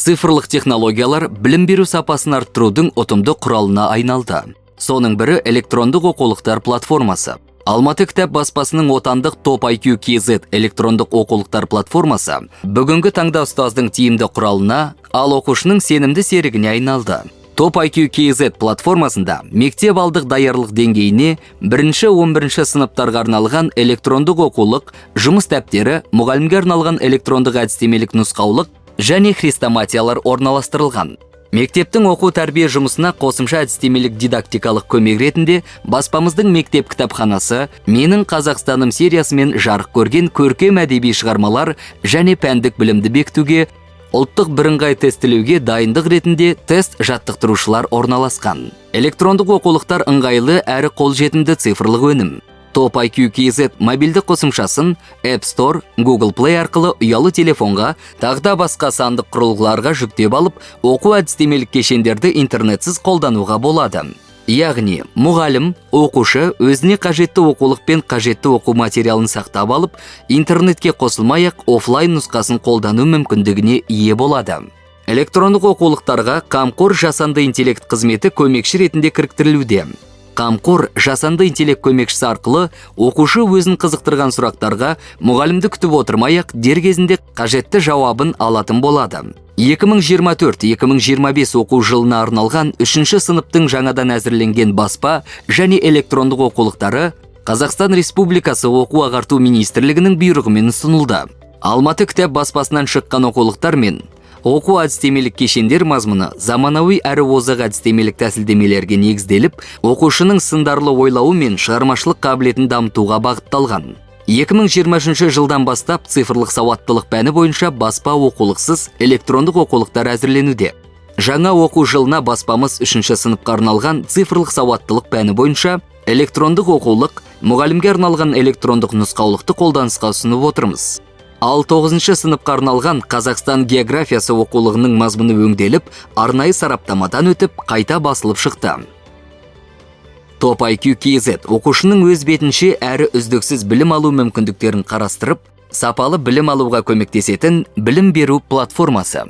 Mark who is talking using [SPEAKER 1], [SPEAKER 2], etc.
[SPEAKER 1] Цифрлық технологиялар білім беру сапасын арттырудың ұтымды құралына айналды. Соның бірі электрондық оқулықтар платформасы. Алматы кітап баспасының отандық Top IQ KZ электрондық оқулықтар платформасы бүгінгі таңда ұстаздың тиімді құралына, ал оқушының сенімді серігіне айналды. Top IQ KZ платформасында мектеп алдық даярлық деңгейіне 1-11 сыныптарға арналған электрондық оқулық, жұмыс дәптері, мұғалімге арналған электрондық әдістемелік нұсқаулық және хрестоматиялар орналастырылған. Мектептің оқу тәрбие жұмысына қосымша әдістемелік дидактикалық көмек ретінде баспамыздың мектеп кітапханасы «Менің Қазақстаным» сериясымен жарық көрген көркем әдеби шығармалар және пәндік білімді бекітуге, ұлттық бірыңғай тестілеуге дайындық ретінде тест жаттықтырушылар орналасқан. Электрондық оқулықтар ыңғайлы әрі қолжетімді цифрлық өнім. Top IQ KZ мобильді қосымшасын App Store, Google Play арқылы ұялы телефонға, тағда басқа сандық құрылғыларға жүктеп алып, оқу әдістемелік кешендерді интернетсіз қолдануға болады. Яғни, мұғалім, оқушы өзіне қажетті оқулық пен қажетті оқу материалын сақтап алып, интернетке қосылмай-ақ офлайн нұсқасын қолдану мүмкіндігіне ие болады. Электрондық оқулықтарға қамқор жасанды интеллект қызметі көмекші ретінде кіріктірілуде. Қамқор жасанды интеллект көмекшісі арқылы оқушы өзін қызықтырған сұрақтарға мұғалімді күтіп отырмай-ақ дер кезінде қажетті жауабын алатын болады. 2024-2025 оқу жылына арналған 3-ші сыныптың жаңадан әзірленген баспа және электрондық оқулықтары Қазақстан Республикасы оқу ағарту министрлігінің бұйрығымен ұсынылды. Алматы кітап баспасынан шыққан оқулықтар мен оқу әдістемелік кешендер мазмұны заманауи әрі озық әдістемелік тәсілдемелерге негізделіп, оқушының сындарлы ойлауы мен шығармашылық қабілетін дамытуға бағытталған. 2023 жылдан бастап цифрлық сауаттылық пәні бойынша баспа оқулықсыз электрондық оқулықтар әзірленуде. Жаңа оқу жылына баспамыз 3-ші сыныпқа арналған цифрлық сауаттылық пәні бойынша электрондық оқулық, мұғалімге арналған электрондық нұсқаулықты қолданысқа ұсынып отырмыз. Ал 9-шы сыныпқа арналған Қазақстан географиясы оқулығының мазмұны өңделіп, арнайы сараптамадан өтіп, қайта басылып шықты. Top IQ KZ оқушының өз бетінше әрі үздіксіз білім алу мүмкіндіктерін қарастырып, сапалы білім алуға көмектесетін білім беру платформасы.